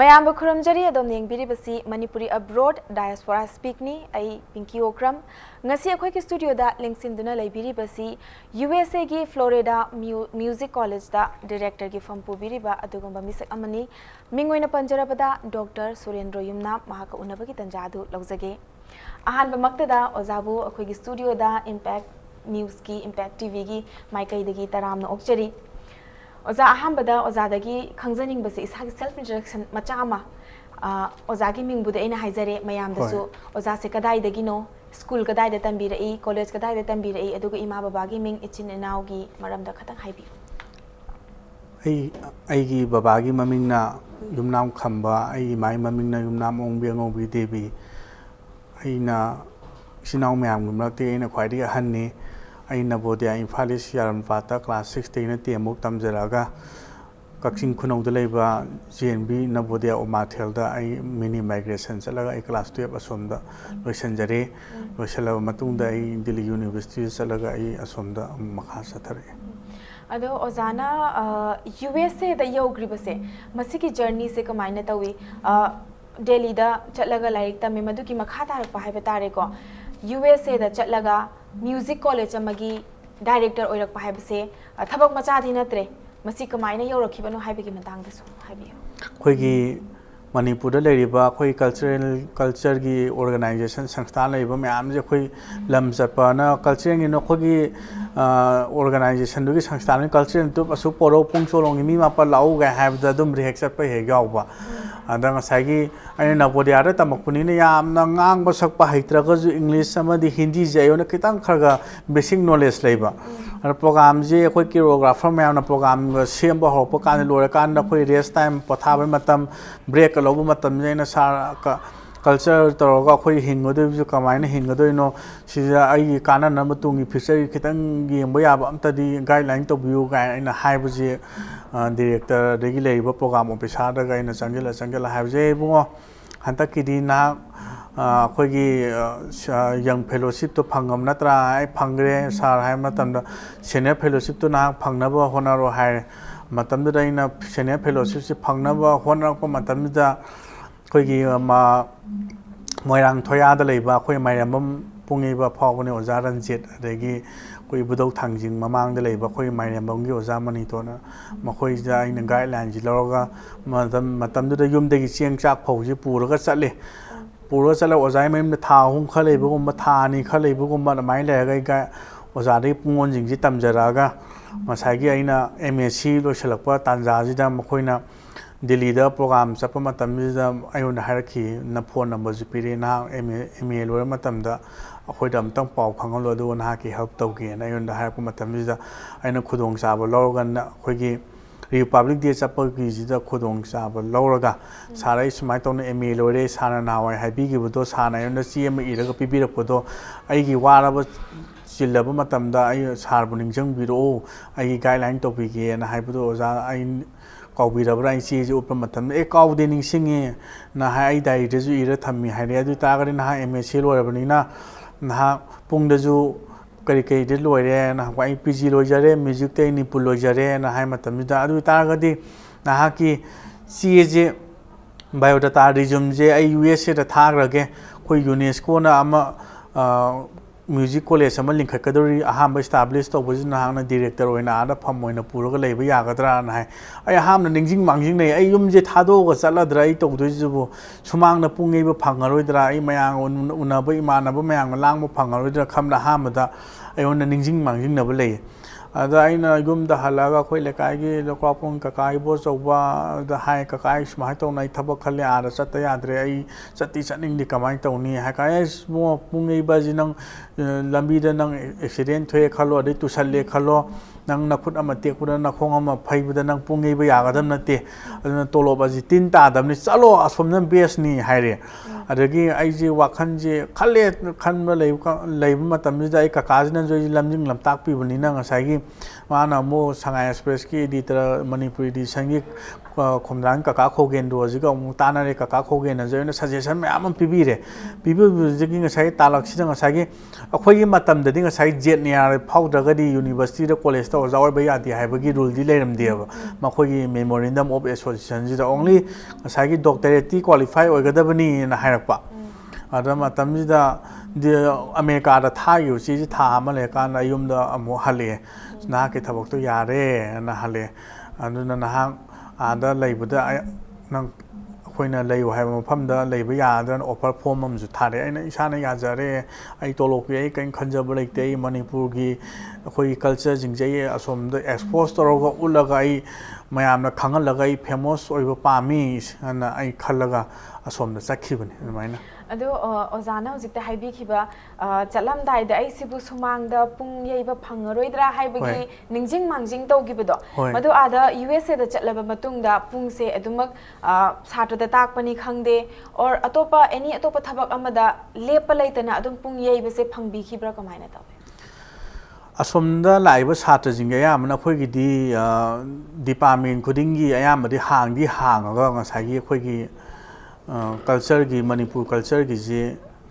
ꯃꯌꯥꯝꯕ ꯈꯨꯔꯨꯝꯖꯔꯤ ꯑꯗꯣꯝ ꯌꯦꯡꯕꯤꯔꯤꯕꯁꯤ ꯃꯅꯤꯄꯨꯔꯤ ꯑꯕ꯭ꯔꯣꯗ ꯗꯥꯏꯁꯄꯣꯔꯥ ꯁ꯭ꯄꯤꯛꯅꯤ ꯑꯩ ꯄꯤꯡꯀꯤ ꯑꯣꯀ꯭ꯔꯝ ꯉꯁꯤ ꯑꯩꯈꯣꯏꯒꯤ ꯁ꯭ꯇꯨꯗꯤꯑꯣꯗ ꯂꯦꯡꯁꯤꯟꯗꯨꯅ ꯂꯩꯕꯤꯔꯤꯕꯁꯤ USA ꯒꯤ ꯐ꯭ꯂꯣꯔꯤꯗꯥ ꯃ꯭ꯌꯨꯖꯤꯛ ꯀꯣꯂꯦꯖꯇ ꯗꯤꯔꯦꯛꯇꯔꯒꯤ ꯐꯝ ꯄꯨꯕꯤꯔꯤꯕ ꯑꯗꯨꯒꯨꯝꯕ ꯃꯤꯁꯛ ꯑꯃꯅꯤ ꯃꯤꯡ ꯑꯣꯏꯅ ꯄꯟꯖꯔꯕꯗ ꯗꯣꯛꯇꯔ ꯁꯨꯔꯦꯟꯗ꯭ꯔꯣ ꯌꯨꯝꯅꯥꯝ ꯃꯍꯥꯛꯀ ꯎꯅꯕꯒꯤ ꯇꯟꯖꯥ ꯑꯗꯨ ꯂꯧꯖꯒꯦ ꯑꯍꯥꯟꯕꯃꯛꯇꯗ ꯑꯣꯖꯥꯕꯨ ꯑꯩꯈꯣꯏꯒꯤ ꯁ꯭ꯇꯨꯗꯤꯑꯣꯗ ꯏꯝꯄꯦꯛ ꯅ꯭ꯌꯨꯁꯀꯤ ꯏꯝꯄꯦꯛ ꯇꯤꯚꯤꯒꯤ ꯃꯥꯏꯀꯩꯗꯒꯤ ꯇꯔꯥꯝꯅ ꯑꯣꯛꯆꯔꯤ ꯑꯣꯖꯥ ꯑꯍꯥꯟꯕꯗ ꯑꯣꯖꯥꯗꯒꯤ ꯈꯪꯖꯅꯤꯡꯕꯁꯤ ꯏꯁꯥꯒꯤ ꯁꯦꯜꯐ ꯏꯟꯇ꯭ꯔꯗꯛꯁꯟ ꯃꯆꯥ ꯑꯃ ꯑꯣꯖꯥꯒꯤ ꯃꯤꯡꯕꯨꯗꯤ ꯑꯩꯅ ꯍꯥꯏꯖꯔꯦ ꯃꯌꯥꯝꯗꯁꯨ ꯑꯣꯖꯥꯁꯦ ꯀꯗꯥꯏꯗꯒꯤꯅꯣ ꯁ꯭ꯀꯨꯜ ꯀꯗꯥꯏꯗ ꯇꯝꯕꯤꯔꯛꯏ ꯀꯣꯂꯦꯖ ꯀꯗꯥꯏꯗ ꯇꯝꯕꯤꯔꯛꯏ ꯑꯗꯨꯒ ꯏꯃꯥ ꯕꯕꯥꯒꯤ ꯃꯤꯡ ꯏꯆꯤꯟ ꯏꯅꯥꯎꯒꯤ ꯃꯔꯝꯗ ꯈꯤꯇꯪ ꯍꯥꯏꯕꯤꯌꯨ ꯑꯩꯒꯤ ꯕꯕꯥꯒꯤ ꯃꯃꯤꯡꯅ ꯌꯨꯝꯅꯥꯝ ꯈꯝꯕ ꯑꯩꯒꯤ ꯏꯃꯥꯒꯤ ꯃꯃꯤꯡꯅ ꯌꯨꯝꯅꯥꯝ ꯑꯣꯡꯕꯤ ꯑꯉꯧꯕꯤ ꯗꯦꯕꯤ ꯑꯩꯅ ꯏꯆꯤꯟ ꯏꯅꯥꯎ ꯃꯌꯥꯝꯒꯤ ꯃꯔꯛꯇ ꯑꯩꯅ ꯈ꯭ꯋꯥꯏꯗꯒꯤ ꯑꯍꯟꯅꯤ ꯑꯩ ꯅꯕꯣꯗꯤꯌꯥ ꯏꯝꯐꯥꯜ ꯏꯁ ꯌꯥꯔꯟꯄꯥꯠꯇ ꯀ꯭ꯂꯥꯁ 6ꯇꯩꯅ 10ꯐꯥꯎ ꯇꯝꯖꯔꯛꯑꯒ ꯀꯛꯆꯤꯡ ꯈꯨꯅꯧꯗ ꯂꯩꯕ JNB ꯅꯕꯣꯗꯤꯌꯥ ꯎꯃꯥꯊꯦꯜꯗ ꯑꯩ ꯃꯤꯅꯤ ꯃꯥꯏꯒ꯭ꯔꯦꯁꯟ ꯆꯠꯂꯒ ꯑꯩ ꯀ꯭ꯂꯥꯁ 12 ꯑꯁꯣꯝꯗ ꯂꯣꯏꯁꯤꯟꯖꯔꯦ ꯂꯣꯏꯁꯤꯜꯂꯕ ꯃꯇꯨꯡꯗ ꯑꯩ ꯗꯤꯜꯂꯤ ꯌꯨꯅꯤꯚꯔꯁꯤꯇꯤꯗ ꯆꯠꯂꯒ ꯑꯩ ꯑꯁꯣꯝꯗ ꯃꯈꯥ ꯆꯠꯊꯔꯛꯑꯦ ꯑꯗꯣ ꯑꯣꯖꯥꯅ USA ꯗ ꯌꯧꯈ꯭ꯔꯤꯕꯁꯦ ꯃꯁꯤꯒꯤ ꯖꯔꯅꯤꯁꯦ ꯀꯃꯥꯏꯅ ꯇꯧꯏ ꯗꯦꯜꯂꯤꯗ ꯆꯠꯂꯒ ꯂꯥꯏꯔꯤꯛ ꯇꯝꯃꯤ ꯃꯗꯨꯒꯤ ꯃꯈꯥ ꯇꯥꯔꯛꯄ ꯍꯥꯏꯕ ꯇꯥꯔꯦꯀꯣ USA ꯗ ꯆꯠꯂꯒ ꯃ꯭ꯌꯨꯖꯤꯛ ꯀꯣꯂꯦꯖ ꯑꯃꯒꯤ ꯗꯥꯏꯔꯦꯛꯇꯔ ꯑꯣꯏꯔꯛꯄ ꯍꯥꯏꯕꯁꯦ ꯊꯕꯛ ꯃꯆꯥꯗꯤ ꯅꯠꯇ꯭ꯔꯦ ꯃꯁꯤ ꯀꯃꯥꯏꯅ ꯌꯧꯔꯛꯈꯤꯕꯅꯣ ꯍꯥꯏꯕꯒꯤ ꯃꯇꯥꯡꯗꯁꯨ ꯍꯥꯏꯕꯤꯌꯨ ꯑꯩꯈꯣꯏꯒꯤ ꯃꯅꯤꯄꯨꯔꯗ ꯂꯩꯔꯤꯕ ꯑꯩꯈꯣꯏ ꯀꯜꯆꯔꯒꯤ ꯑꯣꯔꯒꯅꯥꯏꯖꯦꯁꯟ ꯁꯪꯁꯊꯥꯟ ꯂꯩꯔꯤꯕ ꯃꯌꯥꯝꯁꯦ ꯑꯩꯈꯣꯏ ꯂꯝ ꯆꯠꯄꯅ ꯀꯜꯆꯔꯦꯜꯒꯤꯅ ꯑꯩꯈꯣꯏꯒꯤ ꯑꯣꯔꯒꯅꯥꯏꯖꯦꯁꯟꯗꯨꯒꯤ ꯁꯪꯁꯊꯥꯟꯒꯤ ꯀꯜꯆꯔꯦꯜ ꯇꯨꯞ ꯑꯁꯨꯛ ꯄꯣꯔꯛꯎ ꯄꯨꯡ ꯆꯣꯂꯣꯝꯒꯤ ꯃꯤ ꯃꯥꯄꯜ ꯂꯥꯛꯎ ꯀꯥꯏ ꯍꯥꯏꯕꯗ ꯑꯗꯨꯝ ꯍꯦꯛ ꯆꯠꯄ ꯍꯦꯛ ꯌꯥꯎꯕ ꯑꯗ ꯉꯁꯥꯏꯒꯤ ꯑꯩꯅ ꯅꯕꯣꯗꯤꯌꯥꯗ ꯇꯝꯃꯛꯄꯅꯤꯅ ꯌꯥꯝꯅ ꯉꯥꯡꯕ ꯁꯛꯄ ꯍꯩꯇ꯭ꯔꯒꯁꯨ ꯏꯪꯂꯤꯁ ꯑꯃꯗꯤ ꯍꯤꯟꯗꯤꯁꯦ ꯑꯩꯉꯣꯟꯗ ꯈꯤꯇꯪ ꯈꯔ ꯕꯦꯁꯤꯛ ꯅꯣꯂꯦꯖ ꯂꯩꯕ ꯑꯗ ꯄ꯭ꯔꯣꯒꯥꯝꯁꯦ ꯑꯩꯈꯣꯏ ꯀꯤꯔꯣꯒ꯭ꯔꯥꯐꯔ ꯃꯌꯥꯝꯅ ꯄ꯭ꯔꯣꯒꯥꯝ ꯁꯦꯝꯕ ꯍꯧꯔꯛꯄ ꯀꯥꯟꯗ ꯂꯣꯏꯔꯀꯥꯟꯗ ꯑꯩꯈꯣꯏ ꯔꯦꯁ ꯇꯥꯏꯝ ꯄꯣꯊꯥꯕꯩ ꯃꯇꯝ ꯕ꯭ꯔꯦꯛꯀ ꯂꯧꯕ ꯃꯇꯝꯁꯦ ꯑꯩꯅ ꯁꯥꯔ ꯀꯜꯆꯔ ꯇꯧꯔꯒ ꯑꯩꯈꯣꯏ ꯍꯤꯡꯒꯗꯣꯏꯕꯁꯨ ꯀꯃꯥꯏꯅ ꯍꯤꯡꯒꯗꯣꯏꯅꯣ ꯁꯤꯗ ꯑꯩꯒꯤ ꯀꯥꯟꯅꯅꯕ ꯇꯨꯡꯒꯤ ꯐ꯭ꯌꯨꯆꯔꯒꯤ ꯈꯤꯇꯪ ꯌꯦꯡꯕ ꯌꯥꯕ ꯑꯝꯇꯗꯤ ꯒꯥꯏꯗꯂꯥꯏꯟ ꯇꯧꯕꯤꯌꯨ ꯀꯥꯏꯅ ꯑꯩꯅ ꯍꯥꯏꯕꯁꯦ ꯗꯤꯔꯦꯛꯇꯔꯗꯒꯤ ꯂꯩꯔꯤꯕ ꯄ꯭ꯔꯣꯒꯥꯝ ꯑꯣꯐꯤꯁꯥꯔꯗꯒ ꯑꯩꯅ ꯆꯪꯁꯤꯜꯂ ꯍꯥꯏꯕꯁꯦ ꯏꯕꯨꯡꯉꯣ ꯍꯟꯗꯛꯀꯤꯗꯤ ꯅꯍꯥꯛ ꯑꯩꯈꯣꯏꯒꯤ ꯌꯪ ꯐꯦꯂꯣꯁꯤꯞꯇꯣ ꯐꯪꯉꯕ ꯅꯠꯇ꯭ꯔꯥ ꯑꯩ ꯐꯪꯈ꯭ꯔꯦ ꯁꯥꯔ ꯍꯥꯏꯕ ꯃꯇꯝꯗ ꯁꯦꯅꯤꯌꯔ ꯐꯦꯂꯣꯁꯤꯞꯇꯣ ꯅꯍꯥꯛ ꯐꯪꯅꯕ ꯍꯣꯠꯅꯔꯣ ꯍꯥꯏꯔꯦ ꯃꯇꯝꯗꯨꯗ ꯑꯩꯅ ꯁꯦꯅꯤꯌꯔ ꯐꯦꯂꯣꯁꯤꯞꯁꯦ ꯐꯪꯅꯕ ꯍꯣꯠꯅꯔꯛꯄ ꯃꯇꯝꯗꯨꯗ ꯑꯩꯈꯣꯏꯒꯤ ꯃꯣꯏꯔꯥꯡ ꯊꯣꯌꯥꯗ ꯂꯩꯕ ꯑꯩꯈꯣই ꯃꯥꯏꯔꯦꯝꯕꯝ ꯄꯨꯡꯉꯩꯕ ꯐꯥꯎꯕꯅꯤ ꯑꯣꯖꯥ ꯔꯟꯖꯤꯠ ꯑꯗꯒꯤ ꯑꯩꯈꯣꯏ ꯏꯕꯨꯙꯧ ꯊꯥꯡꯖꯤꯡ ꯃꯃꯥꯡꯗ ꯂꯩꯕ ꯑꯩꯈꯣꯏ ꯃꯥꯏꯔꯦꯝꯕꯝꯒꯤ ꯑꯣꯖꯥ ꯃꯅꯤꯇꯣꯟꯅ ꯃꯈꯣꯏꯁꯤꯗ ꯑꯩꯅ ꯒꯥꯏꯗꯂꯥꯏꯟꯁꯤ ꯂꯧꯔꯒ ꯃꯇꯝꯗꯨꯗ ꯌꯨꯝꯗꯒꯤ ꯆꯦꯡ ꯆꯥꯛ ꯐꯧꯁꯤ ꯄꯨꯔꯒ ꯆꯠꯂꯦ ꯄꯨꯔꯒ ꯆꯠꯂꯒ ꯑꯣꯖꯥꯒꯤ ꯃꯌꯨꯝꯗ ꯊꯥ 3 ꯈꯔ ꯂꯩꯕꯒꯨꯝꯕ ꯊꯥ 2 ꯈꯔ ꯂꯩꯕꯒꯨꯝꯕ ꯑꯗꯨꯃꯥꯏꯅ ꯂꯩꯔꯒ ꯑꯣꯖꯥꯗꯒꯤ ꯄꯨꯡꯑꯣꯟꯁꯤꯡꯁꯤ ꯇꯝꯖꯔꯛꯑꯒ ꯉꯁꯥꯏꯒꯤ ꯑꯩꯅ MSc ꯂꯣꯏꯁꯤꯜꯂꯛꯄ ꯇꯥꯟꯖꯥꯁꯤꯗ ꯃꯈꯣꯏꯅ ꯗꯤꯜꯂꯤꯗ ꯄ꯭ꯔꯣꯒꯥꯝ ꯆꯠꯄ ꯃꯇꯝꯁꯤꯗ ꯑꯩꯉꯣꯟꯗ ꯍꯥꯏꯔꯛꯈꯤ ꯐꯣꯟ ꯅꯝꯕꯔꯁꯨ ꯄꯤꯔꯛꯑꯦ ꯅꯍꯥꯛ MA ꯂꯣꯏꯔ ꯃꯇꯝꯗ ꯑꯩꯈꯣꯏꯗ ꯑꯃꯨꯛꯇꯪ ꯄꯥꯎ ꯐꯪꯍꯜꯂꯣ ꯑꯗꯨꯒ ꯅꯍꯥꯛꯀꯤ ꯍꯦꯜꯞ ꯇꯧꯒꯦꯅ ꯑꯩꯉꯣꯟꯗ ꯍꯥꯏꯔꯛꯄ ꯃꯇꯝꯁꯤꯗ ꯑꯩꯅ ꯈꯨꯗꯣꯡꯆꯥꯕ ꯂꯧꯔꯒ ꯑꯩꯈꯣꯏꯒꯤ ꯔꯤꯄꯕ꯭ꯂꯤꯛ ꯗꯦ ꯆꯠꯄꯒꯤꯁꯤꯗ ꯈꯨꯗꯣꯡꯆꯥꯕ ꯂꯧꯔꯒ ꯁꯥꯔ ꯑꯩ ꯁꯨꯃꯥꯏꯅ ꯇꯧꯅ MA ꯂꯣꯏꯔꯦ ꯁꯥꯔꯅ ꯅꯍꯥꯟꯋꯥꯏ ꯍꯥꯏꯕꯤꯈꯤꯕꯗꯣ ꯁꯥꯔꯅ ꯑꯩꯉꯣꯟꯗ ꯆꯦ ꯑꯃ ꯏꯔꯒ ꯄꯤꯕꯤꯔꯛꯄꯗோ ꯑꯩꯒꯤ ꯋꯥꯔꯕ ꯆꯤꯜꯂꯕ ꯃꯇꯝꯗ ꯑꯩ ꯁꯥꯔꯕꯨ ꯅꯤꯡꯁꯤꯡꯕꯤꯔꯛꯑꯣ ꯑꯩꯒꯤ ꯒꯥꯏꯗꯂꯥꯏꯟ ꯇꯧꯕꯤꯒꯦꯅ ꯍꯥꯏꯕꯗꯣ ꯑꯣꯖꯥ ꯑꯩ ꯀꯥꯎꯕꯤꯔꯕ꯭ꯔꯥ ꯑꯩ ꯆꯦꯁꯦ ꯎꯠꯄ ꯃꯇꯝꯗ ꯀꯥꯎꯗꯦ ꯅꯤꯡꯁꯤꯡꯉꯦ ꯅꯍꯥꯛ ꯑꯩ ꯗꯥꯏꯔꯤꯗꯁꯨ ꯏꯔ ꯊꯝꯃꯤ ꯍꯥꯏꯔꯦ ꯑꯗꯨ ꯑꯣꯏꯇꯥꯔꯒꯗꯤ ꯅꯍꯥꯛ MSc ꯂꯣꯏꯔꯕꯅꯤꯅ ꯅꯍꯥꯛ ꯄꯨꯡꯗꯁꯨ ꯀꯔꯤꯗ ꯂꯣꯏꯔꯦ ꯅꯍꯥꯛ ꯑꯩ PG ꯂꯣꯏꯖꯔꯦ ꯃ꯭ꯌꯨꯖꯤꯛꯇ ꯑꯩ ꯅꯤꯄꯨꯟ ꯂꯣꯏꯖꯔꯦꯅ ꯍꯥꯏ ꯃꯇꯝꯁꯤꯗ ꯑꯗꯨ ꯑꯣꯏꯇꯥꯔꯒꯗꯤ ꯅꯍꯥꯛꯀꯤ ꯆꯦꯁꯦ ꯕꯥꯏꯑꯣꯗꯥꯇꯥ ꯔꯤꯖꯨꯝꯁꯦ ꯑꯩ USA ꯊꯥꯈ꯭ꯔꯒꯦ ꯑꯩꯈꯣꯏ ꯌꯨꯅꯦꯁꯀꯣꯅ ꯑꯃ ꯃ꯭ꯌꯨꯖꯤꯛ ꯀꯣꯂꯦꯖ ꯑꯃ ꯂꯤꯡꯈꯠꯀꯗꯧꯔꯤ ꯑꯍꯥꯟꯕ ꯏꯁꯇꯥꯕ꯭ꯂꯤꯁ ꯇꯧꯕꯁꯤ ꯅꯍꯥꯛꯅ ꯗꯤꯔꯦꯛꯇꯔ ꯑꯣꯏꯅ ꯑꯥꯗ ꯐꯝ ꯑꯣꯏꯅ ꯄꯨꯔꯒ ꯂꯩꯕ ꯌꯥꯒꯗ꯭ꯔꯥꯅ ꯍꯥꯏ ꯑꯩ ꯑꯍꯥꯟꯕ ꯅꯤꯡꯁꯤꯡ ꯃꯥꯡꯖꯤꯡꯅꯩ ꯑꯩ ꯌꯨꯝꯁꯦ ꯊꯥꯗꯣꯛꯑꯒ ꯆꯠꯂꯗ꯭ꯔꯥ ꯑꯩ ꯇꯧꯗꯣꯏꯁꯤꯕꯨ ꯁꯨꯃꯥꯡꯗ ꯄꯨꯡꯉꯩꯕ ꯐꯪꯉꯔꯣꯏꯗ꯭ꯔꯥ ꯑꯩ ꯃꯌꯥꯝꯒ ꯎꯅꯕ ꯏꯃꯥꯟꯅꯕ ꯃꯌꯥꯝꯒ ꯂꯥꯡꯕ ꯐꯪꯉꯔꯣꯏꯗ꯭ꯔꯥ ꯈꯟꯕꯗ ꯑꯍꯥꯟꯕꯗ ꯑꯩꯉꯣꯟꯗ ꯅꯤꯡꯁꯤꯡ ꯃꯥꯡꯖꯤꯡꯅꯕ ꯂꯩ ꯑꯗ ꯑꯩꯅ ꯌꯨꯝꯗ ꯍꯜꯂꯛꯑꯒ ꯑꯩꯈꯣꯏ ꯂꯩꯀꯥꯏꯒꯤ ꯂꯧꯀ꯭ꯔꯥꯛꯄꯝ ꯀꯀꯥ ꯏꯕꯣꯆꯧꯕꯗ ꯍꯥꯏ ꯀꯀꯥ ꯑꯩ ꯁꯨꯃꯥꯏꯅ ꯇꯧꯅ ꯑꯩ ꯊꯕꯛ ꯈꯜꯂꯦ ꯑꯥꯗ ꯆꯠꯇ ꯌꯥꯗ꯭ꯔꯦ ꯑꯩ ꯆꯠꯅꯤꯡꯗꯦ ꯀꯃꯥꯏꯅ ꯇꯧꯅꯤ ꯍꯥꯏ ꯀꯥꯟꯗ ꯏꯕꯨꯡꯉꯣ ꯄꯨꯡꯉꯩꯕꯁꯤ ꯅꯪ ꯂꯝꯕꯤꯗ ꯅꯪ ꯑꯦꯛꯁꯤꯗꯦꯟ ꯊꯣꯛꯑꯦ ꯈꯜꯂꯣ ꯑꯗꯩ ꯇꯨꯁꯜꯂꯦ ꯈꯜꯂꯣ ꯅꯪ ꯅꯈꯨꯠ ꯑꯃ ꯇꯦꯛꯄꯗ ꯅꯈꯣꯡ ꯑꯃ ꯐꯩꯕꯗ ꯅꯪ ꯄꯨꯡꯉꯩꯕ ꯌꯥꯒꯗꯕ ꯅꯠꯇꯦ ꯑꯗꯨꯅ ꯇꯣꯂꯣꯞ ꯑꯁꯤ ꯇꯤꯟ ꯇꯥꯗꯕꯅꯤ ꯆꯠꯂꯣ ꯑꯁꯣꯝꯅ ꯕꯦꯁꯅꯤ ꯍꯥꯏꯔꯦ ꯑꯗꯒꯤ ꯑꯩꯁꯦ ꯋꯥꯈꯜꯁꯦ ꯈꯟꯕ ꯂꯩꯕ ꯃꯇꯝꯁꯤꯗ ꯑꯩ ꯀꯀꯥꯁꯤꯅꯁꯨ ꯑꯩꯁꯦ ꯂꯝꯖꯤꯡ ꯂꯝꯇꯥꯛꯄꯤꯕꯅꯤꯅ ꯉꯁꯥꯏꯒꯤ माना मो संगाई एक्सप्रेस की एडिटर मणिपुरी एडिशन की खोमदान काका खोगेन दो जिगा अमु तानारे काका खोगेन जयना सजेशन मैम पीबीरे पीबीजगी ngasai talak ngasai अखोई मतमददि ngasai jet niar फाउद्रगदि यूनिवर्सिटी द कॉलेज द ओजा ओइबा यादि हाइबगी रूल दि लेरमदेबा मखोई मेमोरेंडम ऑफ एसोसिएशन जिदा ओनली ngasai डॉक्टरेट क्वालिफाई ओइगदबनी ना हाइरकपा अदा मतमजिदा अमेरिका दा थागिउ ची था अमा लेकान अयुमदा अमु हले ना के थबक तो यारे ना हले अदुना ना आदा लैबदा नंग अखोइना लैयो हाइबा मफमदा लैबा यादन ऑफर फॉर्म अमजु थारे आइना इसाना याजरे आई तोलोपि आई कैन खंजब लैते मणिपुर की अखोई कल्चर जिंगजे असोमदा एक्सपोज तोरगा उलगा आई मयामना खंगलगा आई फेमस ओइबा पामी अना आई खलगा असोमदा चखिबने अदुमाइना अदो ओजाना हजिकता हाइबिखिबा चलमदाइदा आई सिबु सुमांगदा पुंग येबा फंगरोइद्रा हाइबगी निंजिंग मांजिंग तौगिबदो मदो आदा यूएसए दा चलबा मतुंगदा पुंगसे अदुमक सात्रदा ताकपनी खंगदे और अतोपा एनी अतोपा थबक अमदा लेपा लैतना अदुम पुंग येबसे फंगबिखिब्रा कमाइना तवे असोमदा लाइबा सात्रजिंग यामना खोगिदी डिपार्टमेंट खुदिंगी यामदि हांगदी हांगगा ngसागी खोगी कल्चर की मणिपुर कल्चर की जे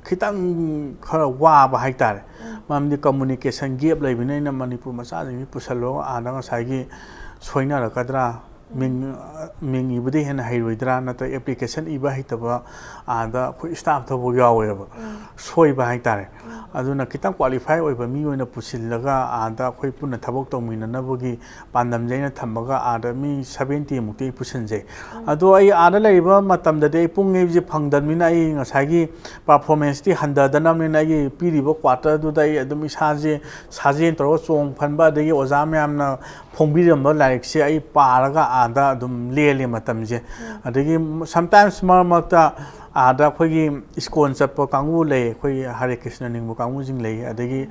खितंग खरा वाबा हाइतारे मामदि कम्युनिकेशन गैप लेबिनैना मणिपुर मचाजिंग पुसलो आदा ngसागी सोइनारकद्रा मिंग इबदि हेन हाइरोइद्रा नत एप्लीकेशन इबा हितबा आदा खो स्टाफ थबो यावेबा सोइबा हाइतारे अदुना खितंग क्वालिफाई ओइबा मी ओइना पुसिलगा आदा खोइ पुना थबक तौमिननबगी पांदम जैना थमगा आदा मी 70 मुक्ति पुसनजे अदो आई आदा लैबा मतमददे पुंगे जे फंगदमिना आई ngसागी परफॉर्मेंस ति हंददनमनिना आई पिरिबो क्वार्टर दुदाई अदुम इसाजे साजेन तरो चोंग फनबा दगी ओजा म्यामना फोंबिरम लाइरिक्से आई पारगा आदा अदुम लेले मतमजे अदगी समटाइम्स मरमक्ता आदा खोगी स्कोन चप्पो कांगु ले खोई हरे कृष्ण निंगबो कांगु जिंग ले अदगी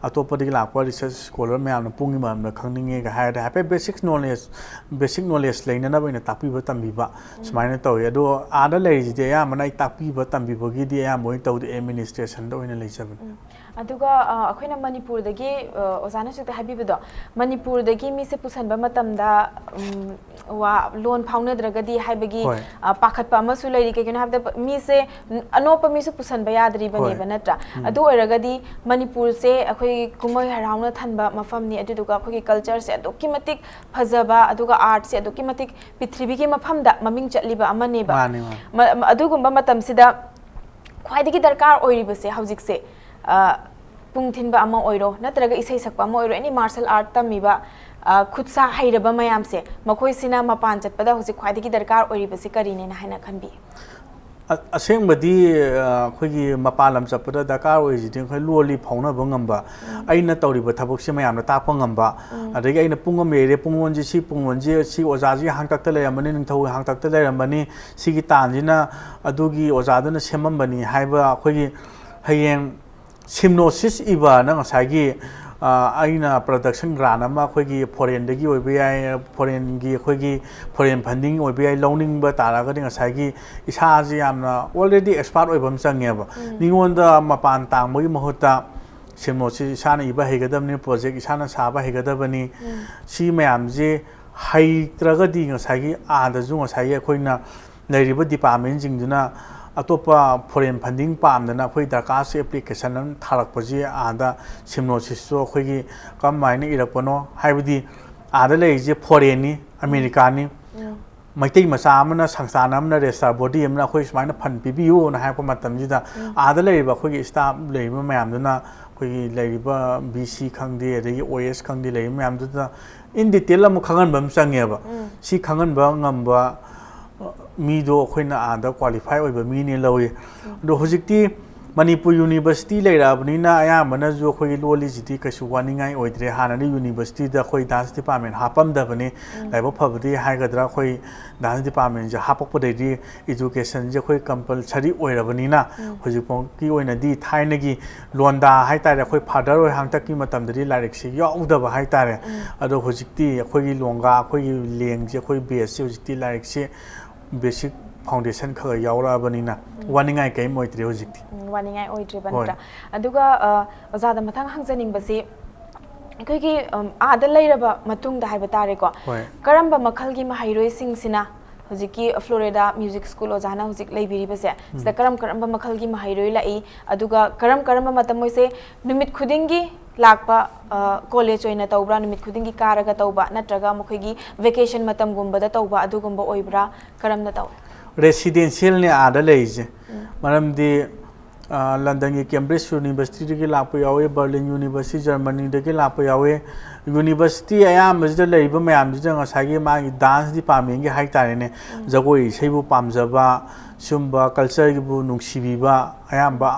अतोपदगी लापा रिसर्च स्कॉलर मैम पुंगी माम खंगनिंगे हाइड हापे बेसिक नॉलेज लेना बइना तापीबा तंबीबा सुमाइना तौय अदो आदा लेजिदे या मनाई तापीबा तंबीबगी या मोइ तौद एडमिनिस्ट्रेशन द ओइना लेजबन अदुगा अखोइना मणिपुर दगी ओजाना सुते हाबिबदो मणिपुर दगी मिसे पुसनबा मतमदा वा लोन फाउनद्रगदी हाइबगी पाखतपा अमसु लैरि केकन हाबदा मिसे अनोप मिसे पुसनबा यादरी बनेबा नत्रा अदु ओरगदी मणिपुर से अखोइ कुमै हराउना थनबा मफमनी अदुदुगा अखोइ कल्चर से अदुकी मतिक फजबा अदुगा आर्ट से अदुकी मतिक पृथ्वी की मफमदा ममिंग चटलिबा अमनेबा अदुगुंबा मतमसिदा ख्वाइदगी दरकार ओइरिबसे हौजिकसे पुंगथिनबा अमा ओइरो नत्रगा इसै सकपा अमा ओइरो एनी मार्शल आर्ट तमीबा खुदसा हैरबा मयामसे मखोइसिना मपान चटपदा हुजि ख्वाइदगी दरकार ओइरिबसे करिनेना हाइना खनबी असेंबदी खोगी मपालम चपदा दरकार ओइजिदि खै लोली फाउना बंगमबा आइना तौरिबा थबकसे मयामना तापा ngamba अदगी आइना पुंगम मेरे पुंगवनजि सि ओजाजि हांगतक्ता लेरमनि निंथौ हांगतक्ता लेरमनि सिगी तानजिना अदुगी ओजादना सेममबनि हाइबा खोगी हयें सिम्नोसिस इबा नंगसागी आइना प्रोडक्शन ग्रांड अमा खोगी फॉरेनदगी ओइबयाय फॉरेनगी खोगी फॉरेन फंडिंग ओइबयाय लौनिंग तारागदि ngसागी इसाजी यामना ऑलरेडी एक्सपर्ट ओइबम चंगेबा निगोंदा मपान तांगबगी महुता सिम्नोसिस इसाना इबा हेगदबनि प्रोजेक्ट इसाना साबा हेगदबनि सी मयामजे हाइत्रगदि ngसागी आदजु ngसागी खोइना लैरिबा डिपार्टमेंट जिंगदुना अतोपा फॉरेन फंडिंग पामदना अखोई दरकार से एप्लीकेशन थारकपजी आदा सिम्नोसिसो अखोई कमाइना इरकपनो हाइबदी आदा लेजे फॉरेनी अमेरिकानी मैतै मचा अमना संस्थान अमना रेजिस्टर बॉडी अमना अखोई सुमाइना फंड पिबियो ना हाइपो मतमजिदा आदा लेरिबा अखोई स्टाफ लेरिबा मयामदना अखोई लेरिबा बीसी खंगदे अदगी ओएस खंगदे लेरिबा मयामदना इन डिटेल अमु खंगनबम चंगेबा सी खंगनबा ngamba मीदो अखोइना आदा क्वालिफाई ओइबा मीने लौए दो हुजिकती मणिपुर यूनिवर्सिटी लेराबनिना आयामना जो अखोइ लोली जिति कसु वानिंगाई ओइद्रे हानानि यूनिवर्सिटी दा अखोइ डांस डिपार्टमेंट हापमदबने लाइबो फबदि हाइगद्रा अखोइ डांस डिपार्टमेंट जे हापकपदैदि एजुकेशन जे अखोइ कंपलसरी ओइराबनिना हुजिकपोंकी ओइनादि थाइनगी लोंदा हाइतारे अखोइ फादर ओइ हांगतकी मतमदि लाइरिक्से याउदबा हाइतारे अदो हुजिकती अखोइ लोंगा अखोइ लेंग जे अखोइ बेस जे हुजिकती लाइरिक्से बेसिक फाउंडेशन खगा यावराबनिना वानिंगाई कई मोइत्रे होजिकती वानिंगाई ओइत्रे बनता अदुगा ओजादा मथांग हांजनिंग बसी ꯑꯩꯈꯣꯏꯒꯤ ꯑꯥꯗ ꯂꯩꯔꯕ ꯃꯇꯨꯡꯗ ꯍꯥꯏꯕ ꯇꯥꯔꯦꯀꯣ ꯀꯔꯝꯕ ꯃꯈꯜꯒꯤ ꯃꯍꯩꯔꯣꯏꯁꯤꯡꯁꯤꯅ ꯍꯧꯖꯤꯛꯀꯤ ꯐ꯭ꯂꯣꯔꯤꯗꯥ ꯃ꯭ꯌꯨꯖꯤꯛ ꯁ꯭ꯀꯨꯜ ꯑꯣꯖꯥꯅ ꯍꯧꯖꯤꯛ ꯂꯩꯕꯤꯔꯤꯕꯁꯦ ꯁꯤꯗ ꯀꯔꯝꯕ ꯃꯈꯜꯒꯤ ꯃꯍꯩꯔꯣꯏ ꯂꯥꯛꯏ ꯑꯗꯨꯒ ꯀꯔꯝꯕ ꯃꯇꯝ ꯃꯣꯏꯁꯦ ꯅꯨꯃꯤꯠ ꯈꯨꯗꯤꯡꯒꯤ ꯂꯥꯛꯄ ꯀꯣꯂꯦꯖ ꯑꯣꯏꯅ ꯇꯧꯕ꯭ꯔꯥ ꯅꯨꯃꯤꯠ ꯈꯨꯗꯤꯡꯒꯤ ꯀꯥꯔꯒ ꯇꯧꯕ ꯅꯠꯇ꯭ꯔꯒ ꯃꯈꯣꯏꯒꯤ ꯚꯦꯀꯦꯁꯟ ꯃꯇꯝꯒꯨꯝꯕꯗ ꯇꯧꯕ ꯑꯗꯨꯒꯨꯝꯕ ꯑꯣꯏꯕ꯭ꯔꯥ ꯀꯔꯝꯅ ꯇꯧꯏ ꯔꯦꯁꯤꯗꯦꯟꯁꯤꯌꯦꯜꯅꯤ ꯑꯥꯗ ꯂꯩꯔꯤꯁꯦ ꯃꯔꯝꯗꯤ ꯂꯟꯗꯟꯒꯤ ꯀꯦꯝꯕ꯭ꯔꯤꯖ ꯌꯨꯅꯤꯚꯔꯁꯤꯇꯤꯗꯒꯤ ꯂꯥꯛꯄ ꯌꯥꯎꯋꯤ ꯕꯔꯂꯤꯟ ꯌꯨꯅꯤꯚꯔꯁꯤꯇꯤ ꯖꯔꯃꯅꯤꯗꯒꯤ ꯂꯥꯛꯄ ꯌꯥꯎꯋꯤ ꯌꯨꯅꯤꯚꯔꯁꯤꯇꯤ ꯑꯌꯥꯝꯕꯁꯤꯗ ꯂꯩꯔꯤꯕ ꯃꯌꯥꯝꯁꯤꯗ ꯉꯁꯥꯏꯒꯤ ꯃꯥꯒꯤ ꯗꯥꯟꯁ ꯗꯤꯄꯥꯔꯠꯃꯦꯟꯒꯤ ꯍꯥꯏꯇꯥꯔꯦꯅꯦ ꯖꯒꯣꯏ ꯏꯁꯩꯕꯨ ꯄꯥꯝꯖꯕ ꯁꯨꯝꯕ ꯀꯜꯆꯔꯒꯤꯕꯨ ꯅꯨꯡꯁꯤꯕꯤꯕ ꯑꯌꯥꯝꯕ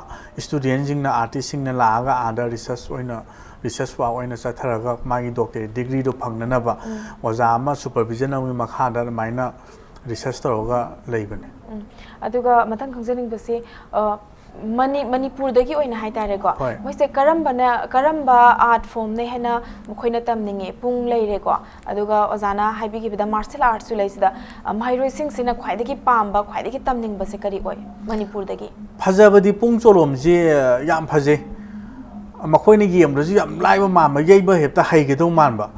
ꯁ꯭ꯇꯨꯗꯦꯟꯁꯤꯡꯅ ꯑꯥꯔꯇꯤꯁꯁꯤꯡꯅ ꯂꯥꯛꯑꯒ ꯑꯥꯗ ꯔꯤꯁꯔꯁ ꯋꯥꯔꯛ ꯑꯣꯏꯅ ꯆꯠꯊꯔꯒ ꯃꯥꯒꯤ ꯗꯣꯛꯇꯔꯦꯠ ꯗꯤꯒ꯭ꯔꯤꯗꯣ ꯐꯪꯅꯅꯕ ꯑꯣꯖꯥ ꯑꯃ ꯁꯨꯄꯔꯚꯤꯖꯟ ꯑꯃꯒꯤ ꯃꯈꯥꯗ ꯑꯗꯨꯃꯥꯏꯅ ꯔꯤꯁꯔꯁ ꯇꯧꯔꯒ ꯂꯩꯕꯅꯦ ꯑꯗꯨꯒ ꯃꯊꯪ ꯈꯪꯖꯅꯤꯡꯕꯁꯤ ꯃꯅꯤꯄꯨꯔꯗꯒꯤ ꯑꯣꯏꯅ ꯍꯥꯏꯇꯥꯔꯦꯀꯣ ꯃꯣꯏꯁꯦ ꯀꯔꯝꯕ ꯑꯥꯔꯠ ꯐꯣꯝꯅ ꯍꯦꯟꯅ ꯃꯈꯣꯏꯅ ꯇꯝꯅꯤꯡꯉꯦ ꯄꯨꯡ ꯂꯩꯔꯦꯀꯣ ꯑꯗꯨꯒ ꯑꯣꯖꯥꯅ ꯍꯥꯏꯕꯤꯈꯤꯕꯗ ꯃꯥꯔꯁꯦꯜ ꯑꯥꯔꯠꯁꯨ ꯂꯩꯁꯤꯗ ꯃꯍꯩꯔꯣꯏꯁꯤꯡꯁꯤꯅ ꯈ꯭ꯋꯥꯏꯗꯒꯤ ꯄꯥꯝꯕ ꯈ꯭ꯋꯥꯏꯗꯒꯤ ꯇꯝꯅꯤꯡꯕꯁꯦ ꯀꯔꯤ ꯑꯣꯏ ꯃꯅꯤꯄꯨꯔꯗꯒꯤ ꯐꯖꯕꯗꯤ ꯄꯨꯡ ꯆꯣꯂꯣꯝꯁꯤ ꯌꯥꯝ ꯐꯖꯩ ꯃꯈꯣꯏꯅ ꯌꯦꯡꯕꯗꯁꯨ ꯌꯥꯝ ꯂꯥꯏꯕ ꯃꯥꯟꯕ ꯌꯩꯕ ꯍꯦꯛꯇ ꯍꯩꯒꯗꯧ ꯃꯥꯟꯕ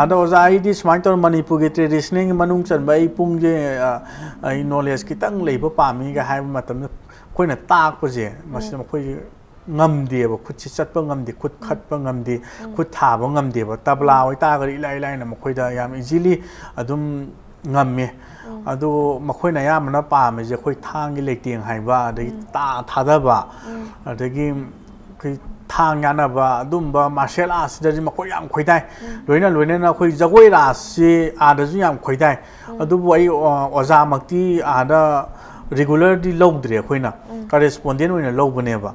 ꯑꯗ ꯑꯣꯖꯥ ꯑꯩꯗꯤ ꯁꯨꯃꯥꯏꯅ ꯇꯧꯔ ꯃꯅꯤꯄꯨꯔꯒꯤ ꯇ꯭ꯔꯦꯗꯤꯁꯅꯦꯜꯒꯤ ꯃꯅꯨꯡ ꯆꯟꯕ ꯑꯩ ꯄꯨꯡꯁꯦ ꯑꯩ ꯅꯣꯂꯦꯖ ꯈꯤꯇꯪ ꯂꯩꯕ ꯄꯥꯝꯃꯤꯒ ꯍꯥꯏꯕ ꯃꯇꯝꯗ ꯑꯩꯈꯣꯏꯅ ꯇꯥꯛꯄꯁꯦ ꯃꯁꯤꯗ ꯃꯈꯣꯏꯁꯦ ꯉꯝꯗꯦꯕ ꯈꯨꯠꯁꯤ ꯆꯠꯄ ꯉꯝꯗꯦ ꯈꯨꯠ ꯈꯠꯄ ꯉꯝꯗꯦ ꯈꯨꯠ ꯊꯥꯕ ꯉꯝꯗꯦꯕ ꯇꯕ꯭ꯂꯥ ꯑꯣꯏꯇꯥꯔꯒꯗꯤ ꯏꯂꯥꯏ ꯂꯥꯏꯅ ꯃꯈꯣꯏꯗ ꯌꯥꯝ ꯏꯖꯤꯂꯤ ꯑꯗꯨꯝ ꯉꯝꯃꯦ ꯑꯗꯨ ꯃꯈꯣꯏꯅ ꯑꯌꯥꯝꯕꯅ ꯄꯥꯝꯃꯤꯁꯦ ꯑꯩꯈꯣꯏ ꯊꯥꯡꯒꯤ ꯂꯩꯇꯦꯡ ꯍꯥꯏꯕ ꯑꯗꯒꯤ ꯊꯥꯗꯕ ꯑꯗꯒꯤ ꯑꯩꯈꯣꯏ ꯊꯥꯡ ꯌꯥꯟꯅꯕ ꯑꯗꯨꯝꯕ ꯃꯥꯔꯁꯦꯜ ꯑꯥꯔꯠꯁꯤꯗꯗꯤ ꯃꯈꯣꯏ ꯌꯥꯝ ꯈꯣꯏꯗꯥꯏ ꯂꯣꯏꯅꯅ ꯑꯩꯈꯣꯏ ꯖꯒꯣꯏ ꯔꯥꯁꯁꯤ ꯑꯥꯗꯁꯨ ꯌꯥꯝ ꯈꯣꯏꯗꯥꯏ ꯑꯗꯨꯕꯨ ꯑꯩ ꯑꯣꯖꯥꯃꯛꯇꯤ ꯑꯥꯗ ꯔꯤꯒꯨꯂꯔꯗꯤ ꯂꯧꯗ꯭ꯔꯦ ꯑꯩꯈꯣꯏꯅ ꯀꯔꯦꯁꯄꯣꯟꯗꯦꯟ ꯑꯣꯏꯅ ꯂꯧꯕꯅꯦꯕ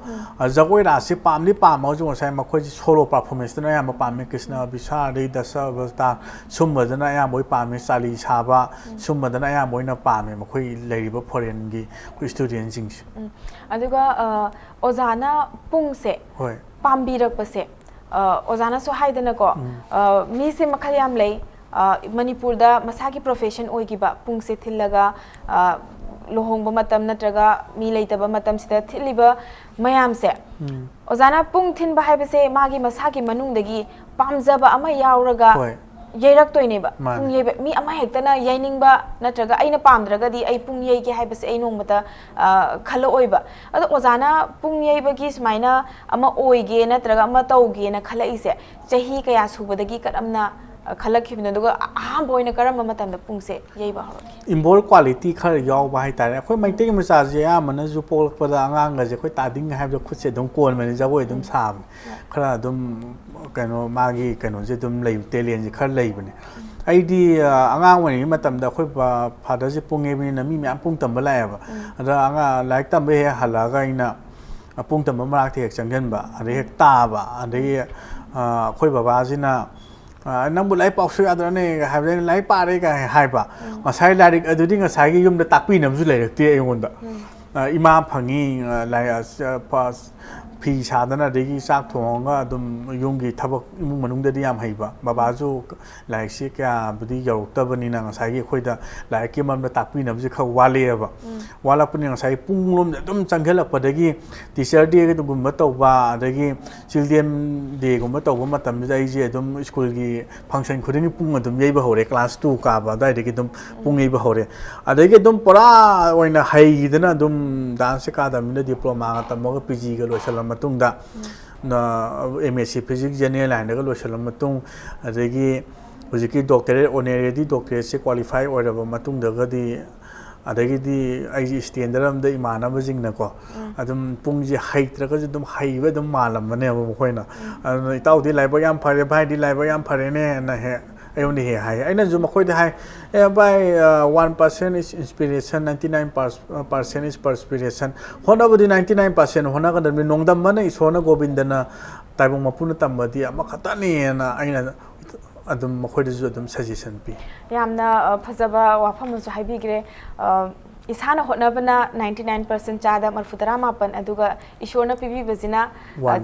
ꯖꯒꯣꯏ ꯔꯥꯁꯁꯤ ꯄꯥꯝꯗꯤ ꯄꯥꯝꯃꯒꯁꯨ ꯉꯁꯥꯏ ꯃꯈꯣꯏꯁꯤ ꯁꯣꯂꯣ ꯄꯥꯔꯐꯣꯔꯃꯦꯟꯁꯇꯅ ꯑꯌꯥꯝꯕ ꯄꯥꯝꯃꯤ ꯀ꯭ꯔꯤꯁꯅ ꯕꯤꯁꯥ ꯑꯗꯩ ꯗꯁ ꯑꯕꯁꯇꯥꯔ ꯁꯨꯝꯕꯗꯅ ꯑꯌꯥꯝꯕ ꯄꯥꯝꯃꯤ ꯆꯥꯂꯤ ꯁꯥꯕ ꯁꯨꯝꯕꯗꯅ ꯑꯌꯥꯝꯕ ꯑꯣꯏꯅ ꯄꯥꯝꯃꯦ ꯃꯈꯣꯏ ꯂꯩꯔꯤꯕ ꯐꯣꯔꯦꯟꯒꯤ ꯑꯩꯈꯣꯏ ꯁ꯭ꯇꯨꯗꯦꯟꯁꯤꯡꯁꯦ ꯑꯗꯨꯒ ꯑꯣꯖꯥꯅ ꯄꯨꯡꯁꯦ ꯄꯥꯝꯕꯤꯔꯛꯄꯁꯦ ꯑꯣꯖꯥꯅꯁꯨ ꯍꯥꯏꯗꯅꯀꯣ ꯃꯤꯁꯦ ꯃꯈꯜ ꯌꯥꯝ ꯂꯩ ꯃꯅꯤꯄꯨꯔꯗ ꯃꯁꯥꯒꯤ ꯄ꯭ꯔꯣꯐꯦꯁꯟ ꯑꯣꯏꯈꯤꯕ ꯄꯨꯡꯁꯦ ꯊꯤꯜꯂꯒ ꯂꯨꯍꯣꯡꯕ ꯃꯇꯝ ꯅꯠꯇ꯭ꯔꯒ ꯃꯤ ꯂꯩꯇꯕ ꯃꯇꯝꯁꯤꯗ ꯊꯤꯠꯂꯤꯕ ꯃꯌꯥꯝꯁꯦ ꯑꯣꯖꯥꯅ ꯄꯨꯡ ꯊꯤꯟꯕ ꯍꯥꯏꯕꯁꯦ ꯃꯥꯒꯤ ꯃꯁꯥꯒꯤ ꯃꯅꯨꯡꯗꯒꯤ ꯄꯥꯝꯖꯕ ꯑꯃ ꯌꯥꯎꯔꯒ ꯌꯩꯔꯛꯇꯣꯏꯅꯦꯕ ꯄꯨꯡ ꯌꯩꯕ ꯃꯤ ꯑꯃ ꯍꯦꯛꯇꯅ ꯌꯩꯅꯤꯡꯕ ꯅꯠꯇ꯭ꯔꯒ ꯑꯩꯅ ꯄꯥꯝꯗ꯭ꯔꯒꯗꯤ ꯑꯩ ꯄꯨꯡ ꯌꯩꯒꯦ ꯍꯥꯏꯕꯁꯦ ꯑꯩ ꯅꯣꯡꯃꯇ ꯈꯜꯂꯛꯑꯣꯏꯕ ꯑꯗꯣ ꯑꯣꯖꯥꯅ ꯄꯨꯡ ꯌꯩꯕꯒꯤ ꯁꯨꯃꯥꯏꯅ ꯑꯃ ꯑꯣꯏꯒꯦ ꯅꯠꯇ꯭ꯔꯒ ꯑꯃ ꯇꯧꯒꯦꯅ ꯈꯜꯂꯛꯏꯁꯦ ꯆꯍꯤ ꯀꯌꯥ ꯁꯨꯕꯗꯒꯤ ꯀꯔꯝꯅ ꯈꯜꯂꯛꯈꯤꯕꯅꯣ ꯑꯗꯨꯒ ꯑꯍꯥꯟꯕ ꯑꯣꯏꯅ ꯀꯔꯝꯕ ꯃꯇꯝꯗ ꯄꯨꯡꯁꯦ ꯌꯩꯕ ꯍꯧꯔꯛꯈꯤ ꯏꯝꯕꯣꯜ ꯀ꯭ꯋꯥꯂꯤꯇꯤ ꯈꯔ ꯌꯥꯎꯕ ꯍꯥꯏꯇꯥꯔꯦ ꯑꯩꯈꯣꯏ ꯃꯩꯇꯩ ꯃꯆꯥꯁꯦ ꯑꯌꯥꯝꯕꯅꯁꯨ ꯄꯣꯛꯂꯛꯄꯗ ꯑꯉꯥꯡꯒꯁꯦ ꯑꯩꯈꯣই ꯇꯥꯗꯤꯡ ꯍꯥꯏꯕꯗ ꯈꯨꯠꯁꯦ ꯑꯗꯨꯝ ꯀꯣꯟꯕꯅꯤ ꯖꯒꯣꯏ ꯑꯗꯨꯝ ꯁꯥꯕꯅꯤ ꯈꯔ ꯑꯗꯨꯝ ꯀꯩꯅꯣ ꯃꯥꯒꯤ ꯀꯩꯅꯣꯁꯦ ꯑꯗꯨꯝ ꯂꯩ ꯇꯦꯂꯦꯟꯁꯦ ꯈꯔ ꯂꯩꯕꯅꯦ ꯑꯩꯗꯤ ꯑꯉꯥꯡ ꯑꯣꯏꯔꯤꯉꯩ ꯃꯇꯝꯗ ꯑꯩꯈꯣꯏ ꯐꯥꯗꯔꯁꯦ ꯄꯨꯡ ꯌꯩꯕꯅꯤꯅ ꯃꯤ ꯃꯌꯥꯝ ꯄꯨꯡ ꯇꯝꯕ ꯂꯥꯛꯑꯦꯕ ꯑꯗ ꯑꯉꯥꯡ ꯂꯥꯏꯔꯤꯛ ꯇꯝꯕ ꯍꯦꯛ ꯍꯜꯂꯛꯑꯒ ꯑꯩꯅ ꯄꯨꯡ ꯇꯝꯕ ꯃꯅꯥꯛꯇ ꯍꯦꯛ ꯆꯪꯁꯤꯟꯕ ꯑꯗꯩ ꯍꯦꯛ ꯇꯥꯕ ꯑꯗꯒꯤ ꯑꯩꯈꯣꯏ ꯕꯕꯥꯁꯤꯅ ꯅꯪꯕꯨ ꯂꯥꯏꯔꯤꯛ ꯄꯥꯎꯁꯨ ꯌꯥꯗ꯭ꯔꯅꯦ ꯍꯥꯏꯕꯗ ꯑꯩꯅ ꯂꯥꯏꯔꯤꯛ ꯄꯥꯔꯦ ꯀꯥꯏ ꯍꯥꯏꯕ ꯉꯁꯥꯏ ꯂꯥꯏꯔꯤꯛ ꯑꯗꯨꯗꯤ ꯉꯁꯥꯏꯒꯤ ꯌꯨꯝꯗ ꯇꯥꯛꯄꯤꯅꯕꯁꯨ ꯂꯩꯔꯛꯇꯦ ꯑꯩꯉꯣꯟꯗ ꯏꯃꯥ ꯐꯪꯉꯤ ꯐꯤ ꯁꯥꯗꯅ ꯑꯗꯒꯤ ꯆꯥꯛ ꯊꯣꯡꯉꯒ ꯑꯗꯨꯝ ꯌꯨꯝꯒꯤ ꯊꯕꯛ ꯏꯃꯨꯡ ꯃꯅꯨꯡꯗꯗꯤ ꯌꯥꯝ ꯍꯩꯕ ꯕꯕꯥꯁꯨ ꯂꯥꯏꯔꯤꯛꯁꯤ ꯀꯌꯥꯕꯨꯗꯤ ꯌꯧꯔꯛꯇꯕꯅꯤꯅ ꯉꯁꯥꯏꯒꯤ ꯑꯩꯈꯣꯏꯗ ꯂꯥꯏꯔꯤꯛꯀꯤ ꯃꯔꯝꯗ ꯇꯥꯛꯄꯤꯅꯕꯁꯤ ꯈꯔ ꯋꯥꯠꯂꯛꯑꯦꯕ ꯋꯥꯠꯂꯛꯄꯅꯤꯅ ꯉꯁꯥꯏ ꯄꯨꯡ ꯂꯣꯝꯗ ꯑꯗꯨꯝ ꯆꯪꯁꯤꯜꯂꯛꯄꯗꯒꯤ ꯇꯤꯆꯔ ꯗꯦꯒꯨꯝꯕ ꯇꯧꯕ ꯑꯗꯒꯤ ꯆꯤꯜꯗ꯭ꯔꯦꯟ ꯗꯦꯒꯨꯝꯕ ꯇꯧꯕ ꯃꯇꯝꯗꯨꯗ ꯑꯩꯁꯦ ꯑꯗꯨꯝ ꯁ꯭ꯀꯨꯜꯒꯤ ꯐꯪꯁꯟ ꯈꯨꯗꯤꯡꯒꯤ ꯄꯨꯡ ꯑꯗꯨꯝ ꯌꯩꯕ ꯍꯧꯔꯦ ꯀ꯭ꯂꯥꯁ 2 ꯀꯥꯕ ꯑꯗꯨꯋꯥꯏꯗꯒꯤ ꯑꯗꯨꯝ ꯄꯨꯡ ꯌꯩꯕ ꯍꯧꯔꯦ ꯑꯗꯒꯤ ꯑꯗꯨꯝ ꯄꯨꯔꯥ ꯑꯣꯏꯅ ꯍꯩꯈꯤꯗꯅ ꯑꯗꯨꯝ ꯗꯥꯟꯁ ꯑꯦꯀꯥꯗꯃꯤꯗ ꯗꯤꯄ꯭ꯂꯣꯃꯥꯒ ꯇꯝꯃꯒ ꯄꯤꯖꯤꯒ ꯂꯣꯏꯁꯤꯜꯂ ꯃꯇꯨꯡꯗ MSc ꯐꯤꯖꯤꯛꯁ ꯖꯦꯅꯔꯦꯜ ꯂꯥꯏꯟꯗꯒ ꯂꯣꯏꯁꯤꯜꯂ ꯃꯇꯨꯡ ꯑꯗꯒꯤ ꯍꯧꯖꯤꯛꯀꯤ ꯗꯣꯛꯇꯔꯦꯠ ꯑꯣꯅꯔꯦꯔꯤ ꯗꯣꯛꯇꯔꯦꯠꯁꯦ ꯀ꯭ꯋꯥꯂꯤꯐꯥꯏ ꯑꯣꯏꯔꯕ ꯃꯇꯨꯡꯗꯒꯗꯤ ꯑꯗꯒꯤꯗꯤ ꯑꯩꯁꯤ ꯁ꯭ꯇꯦꯟꯗꯔ ꯑꯃꯗ ꯏꯃꯥꯟꯅꯕꯁꯤꯡꯅꯀꯣ ꯑꯗꯨꯝ ꯄꯨꯡꯁꯦ ꯍꯩꯇ꯭ꯔꯒꯁꯨ ꯑꯗꯨꯝ ꯍꯩꯕ ꯑꯗꯨꯝ ꯃꯥꯜꯂꯝꯕꯅꯦꯕ ꯃꯈꯣꯏꯅ ꯑꯗꯨꯅ ꯏꯇꯥꯎꯗꯤ ꯂꯥꯏꯕꯛ ꯌꯥꯝ ꯐꯔꯦ ꯚꯥꯏꯗꯤ ꯂꯥꯏꯕꯛ ꯌꯥꯝ ꯐꯔꯦꯅꯦꯅ ꯍꯦꯛ ꯑꯩꯉꯣꯟꯗ ꯍꯦꯛ ꯍꯥꯏ ꯑꯩꯅꯁꯨ ꯃꯈꯣꯏꯗ ꯍꯥꯏ ꯑꯦ ꯚꯥꯏ 1% is inspiration 99% is perspiration ꯍꯣꯠꯅꯕꯗꯤ 99% ꯍꯣꯠꯅꯒꯗꯕꯅꯤ ꯅꯣꯡꯗꯝꯕꯅ ꯏꯁꯣꯔꯅ ꯒꯣꯕꯤꯟꯗꯅ ꯇꯥꯏꯕꯪ ꯃꯄꯨꯅ ꯇꯝꯕꯗꯤ ꯑꯃꯈꯛꯇꯅꯦꯅ ꯑꯩꯅ ꯑꯗꯨꯝ ꯃꯈꯣꯏꯗꯁꯨ ꯑꯗꯨꯝ ꯁꯖꯦꯁꯟ ꯄꯤ ꯌꯥꯝꯅ ꯐꯖꯕ ꯋꯥꯐꯝ ꯑꯃꯁꯨ ꯍꯥꯏꯕꯤꯈ꯭ꯔꯦ ꯏꯁꯥꯅ ꯍꯣꯠꯅꯕꯅ 99% ꯆꯥꯗ 39 ꯑꯗꯨꯒ ꯏꯁꯣꯔꯅ ꯄꯤꯕꯤꯕꯁꯤꯅ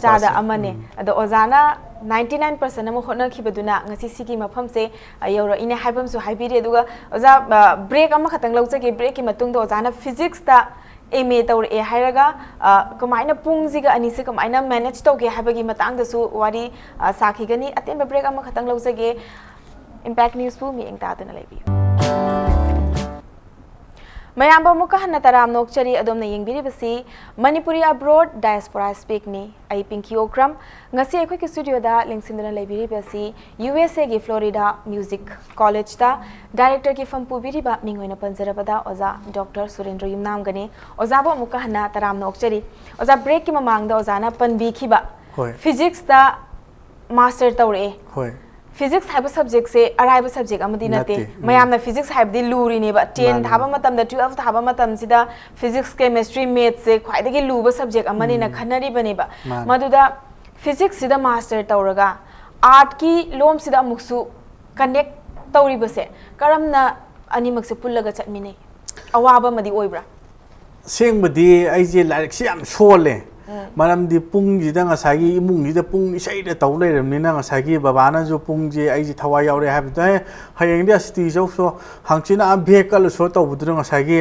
ꯆꯥꯗ ꯑꯃꯅꯦ ꯑꯗꯣ ꯑꯣꯖꯥꯅ 99% ꯑꯃ ꯍꯣꯠꯅꯈꯤꯕꯗꯨꯅ ꯉꯁꯤ ꯁꯤꯒꯤ ꯃꯐꯝꯁꯦ ꯌꯧꯔꯛꯏꯅꯦ ꯍꯥꯏꯕ ꯑꯃꯁꯨ ꯍꯥꯏꯕꯤꯔꯤ ꯑꯗꯨꯒ ꯑꯣꯖꯥ ꯕ꯭ꯔꯦꯛ ꯑꯃꯈꯛꯇꯪ ꯂꯧꯖꯒꯦ ꯕ꯭ꯔꯦꯛꯀꯤ ꯃꯇꯨꯡꯗ ꯑꯣꯖꯥꯅ ꯐꯤꯖꯤꯛꯁꯇ MA तौर ए हायरगा कमाइना पुंगजिगा अनिसे कमाइना मैनेज तौगे हाबगी मतंगदसु वारी साखिगनी अतेन ब्रेक अमा खतंग लौजगे इम्पैक्ट न्यूज़ पु मियंग तादना लेबी मयाम मुका हन्ना तराम नोकचरी अदोमना येंगबिरिबसी मणिपुरी अब्रोड डायस्पोरा स्पीकनी आई Pinky Okram ngasi akhoi ki studio da lengsindana leibiribasi USA gi Florida Music College da director ki fam pubiriba mingoina panjarabada oza Dr Surendra Yumnam gani oza bo muka hana taram nokchari oza break ki mamang da oza na panbi khiba physics da master tawre hoi physics HYBE subject से अराइब subject अमदी नते मयामना physics हाइबदी Lurie नेबा 10 थाबा मतम दा 12 थाबा मतम सिदा physics chemistry maths से ख्वाइदगी Luba subject अमनी न खनरी बनेबा मदुदा physics सिदा मास्टर तौरगा आर्ट की लोम सिदा मुक्सु कनेक्ट तौरिबसे करमना अनिमक से पुल्लगा चटमिने अवाबा मदी ओइब्रा सेंबदी आइजे लाइक से याम सोले मरमदी पुंगजिदा ngसागी इमुंगजिदा पुंग इसाइदा तौ लेरमनिना ngसागी बाबाना जो पुंगजे आइजे थवा यावरे हाबदा हयेंगदि अस्ति जौसो हांचिना भेकल सो तौबुदु ngसागी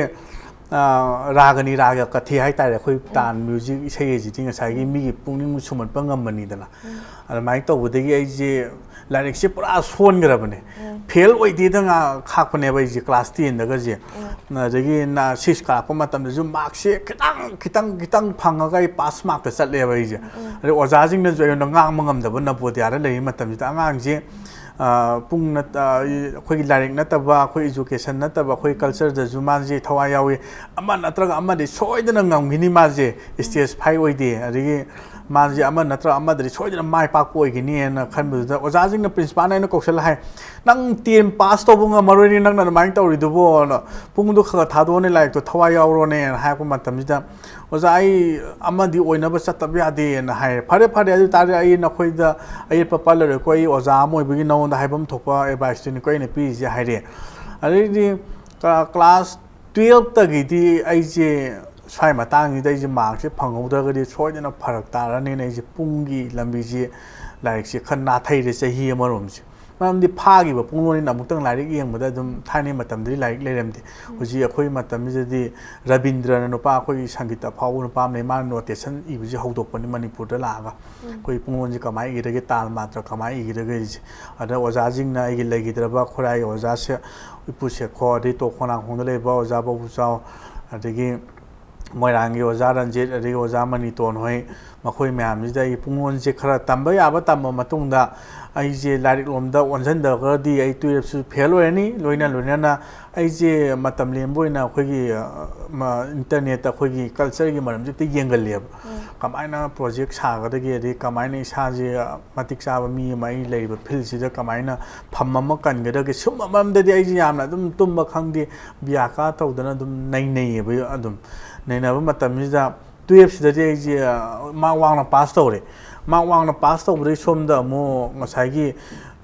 रागनी राग कथि हाय तारे खोइ तान म्यूजिक इसाइ जिति ngसागी मिगी पुंगनिंग सुमनपा ngमनिदना अरमाइ तौबुदगी आइजे लाइक से पूरा सोनग्रबने फेल ओइदिदंगा खाकपने बाइजे क्लास 10 दगजे नजगी ना 6 काप मतम जो मार्क से खितंग फंगगा पास मार्क चले बाइजे अरे ओजाजिंग न जो नगांग मंगमदब नबोदियार लई मतम जिता अंगांगजे पुंग न अखोई लाइक नतबा अखोई एजुकेशन नतबा अखोई कल्चर द जुमाजे थवा यावे अमा नत्रगा अमा दे सोइदन ngमगिनी माजे स्टेज 5 ओइदे अरिगे माजे अमा नत्र अमा दे सोइदन माइ पाक ओइगिनी न खनबुदा ओजाजिंग न प्रिंसिपल न कौशल हाय नंग 10 पास तोबुंग मरोनी नंग न माइ तौरिदुबो पुंग दु खगा थादोने लाइक तो थवा यावरोने हायको मतमजिदा ओजाई अमदी ओइनब चतब यादे न हाय फरे फरे अदु तारे आई नखोइदा आई पपलर कोई ओजा मोइबगी नौंदा हाइबम थोपा एडवाइस तिन कोइने पीजे हाइरे अरेदि क्लास 12 तगिदि आइजे स्वाइ मतांगि दैजे मार्क्स फंगौदगदि सोइदना फरक तारने नैजे पुंगी लंबीजे लाइक से खन्ना थैरे चही अमरोमसे मरमदि फागिबा पुंगलोनि नमुक्तंग लाइक येंबदा दुम थाने मतमदि लाइक लेरमदि हुजि अखोइ मतमजिदि रविंद्रन नुपा अखोइ संगीत फाउ नुपा ने मान नोटेशन इबजि हौदोकपनि मणिपुरदा लागा कोइ पुंगलोनि कमाइ इरगे ताल मात्र कमाइ इरगे अदा ओजाजिंग ना इगि लगिद्रबा खोराइ ओजासे इपुसे खोदि तोखोना खोंद लेबा ओजा बबुचाव अदगी मोइरांगी ओजा रंजित अदगी ओजा मणितोन होय मखोइ म्यामजिदा इ पुंगलोनि खरा तंबा याबा तंबा मतुंगदा आइजे लाइक लोमदा ओनजनदगदि आई 12 सु फेल होयनी लोइना आइजे मतम लेमबोइना अखोइगी इंटरनेट अखोइगी कल्चर गी मरमजे ते येंगलेब कमाइना प्रोजेक्ट सागदगी अदि कमाइना इसाजे मतिक साब मी माइ लेब फिल सिदा कमाइना फम्मम कनगदगे सुमममददि आइजे यामना दुम तुम्बा खंगदि बियाका तौदना दुम नैनैब अदुम नैनब मतमजिदा 12 सिददि आइजे मा वांगना पास तौरे मा वांगना पास तौबदि सोमदा मो ngसागी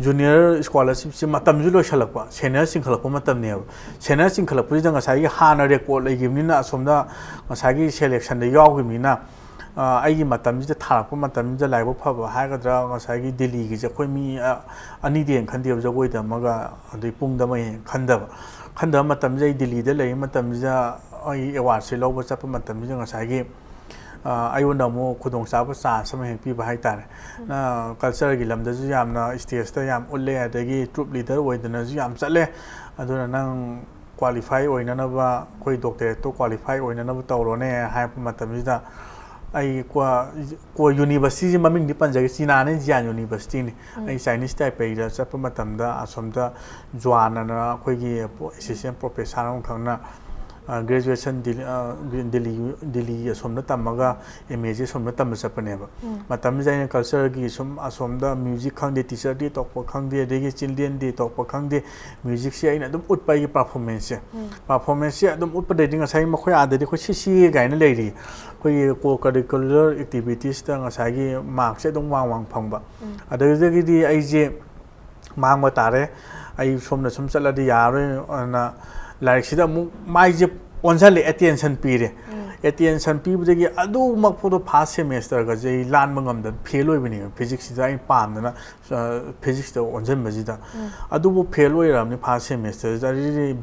जूनियर स्कॉलरशिप से मतम जो लोइसलकपा सेनियर सिंखलकपा मतमनेब सेनियर सिंखलकपदि ngसागी हाना रेकॉर्ड लेगिमनिना असोमदा ngसागी सेलेक्शन दे यावगिमनिना आइगी मतमजिदा थारकपा मतमजिदा लाइबो फबा हागद्रा ngसागी दिल्ली गी जे खोइ मी अनि देन खंदेब जगोइ दमगा अदि पुंगदम खंदब मतमजे दिल्ली दे लेइ मतमजिदा आई अवार्ड से लौबा चप मतमजिदा ngसागी आयोन मो खुदों चाब चांस अमा हेक पीबा हाइतारे ना कल्चर गी लमदजु यामना स्टेज ता याम उल्ले अदगी ट्रुप लीडर ओइदनजु याम चले अदुना नंग क्वालिफाई ओइननबा कोई डॉक्टरेट तो क्वालिफाई ओइननबा तौरोने हाइप मतमजिदा आई को यूनिवर्सिटी ममिंग दि पंजागी चीनाने जियान यूनिवर्सिटी नि आई चाइनीज टाइपे दा चप मतमदा असोमदा जुआनना कोइगी असिस्टेंट प्रोफेसर खंगना ग्रेजुएशन दिल्ली असोमदा तमगा एमएजे सोमदा तम चपनेबा मतम जाइन कल्चर की सोम असोमदा म्यूजिक खंगदे टीचर दे तोप खंगदे देगी चिल्ड्रन दे तोप खंगदे म्यूजिक से आइन अदुम उटपाई परफॉर्मेंस से अदुम उटपदेदि ngसाई मखोय आददि खो सीसी गाइन लेरी कोई को करिकुलर एक्टिविटीज ता ngसाई मार्क्स से दम वांग फंगबा अदगदि आइजे मांगबा तारे आई सोमना सोम चलदि यारो ना लाइक सिदा मु माइजे ओनजले attention पीरे attention pibudagi adu makphoto first semester ga jai lan mangamda fail oibani physics da ai pamna physics da onjan majida adu bu fail oiramni first semester da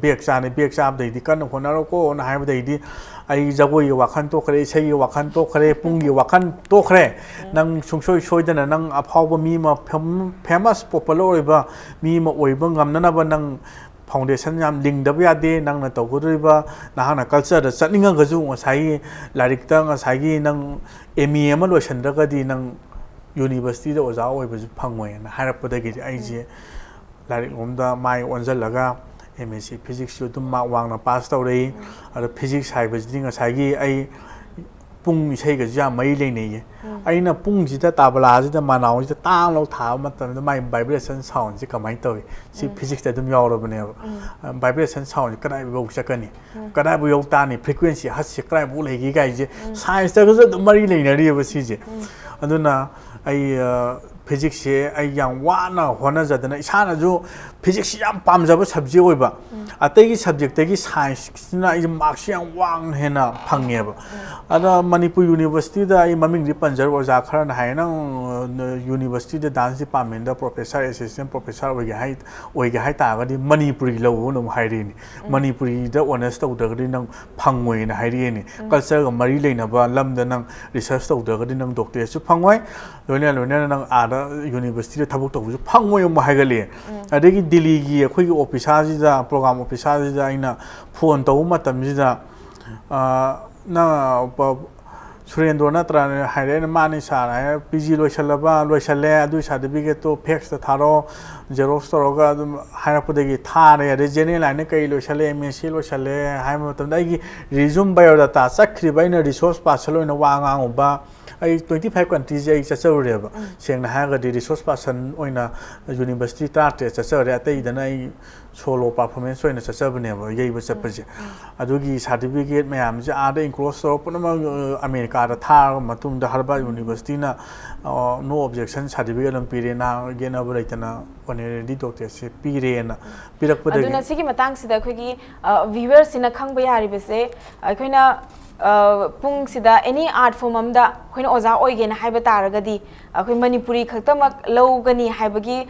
back chab dai di kan honaro ko na hai dai di ai jagoi wakhan to khare sei wakhan to khare pungi wakhan to khare nang sungsoi soidana nang aphawba mi ma famous popular oiba mi ma oiba ngamna ba nang foundation yam link da ya de nang na to guriba na na culture da chatninga gaju ngasai larik ta ngasai nang ME ama loisan da ga di nang university da oja oi ba phangoi na harap da gi ai je larik omda mai onjal laga MSc physics to ma wang na pass to rei ada physics hai ba ji ngasai gi ai pung isai ga ja mai le nei ai na pung ji da tabla ji da manau ji da tang lo tha ma ta mai vibration sound ji kamai to si physics da dum yaw ro bane vibration sound kadai bu sakani kadai bu yau ta ni frequency ha si kadai bu le gi gai ji science da ga da mari le na ri ba si ji aduna ai physics se ai yang wa na hona ja da na isa na ju physics yam pam ja ba subject oi ba atai gi subject te gi science na ai marks yang wang he na phangye ba ada manipur university da ai maming ri panjar oja khara na hai na university da dance department da professor assistant professor oi ga hai ta ga di manipuri lo no hai ri ni manipuri da honest to da ga nang phangoi na hai ri ni culture ga mari le na ba lam da nang research to da ga nang doctor su phangoi loina nang ada university da thabuk to bu phangoi ma hai ga le adegi delhi gi khoi gi officer ji da program officer ji da ina phone to ma tam ji da na Surendra Natra Haren Manisara, PG Loisale, do certificate to Pex the Taro, Xerox Toroga, Harapodegi Tare, the General Anaka, Loisale, MSc Loisale, Hamilton, resume biodata, Sakri Bina resource parcel in a Wanga. 25 countries ai chachore ba seng na ha ga di resource person oina university start chachore atai da nai solo performance oina chachab ne ba yei ba chapaje adugi certificate mayam ja ada inclose so punama america da thar matung da harvard university na no objection certificate lang pire na gena ba laitana honorary doctor se pire na pirak pa aduna sigi matang sida khoi gi viewers ina khangba yari bese khoina pung sida any art form amda khoina oza oige na haiba taragadi khoi manipuri khaktamak logani haibagi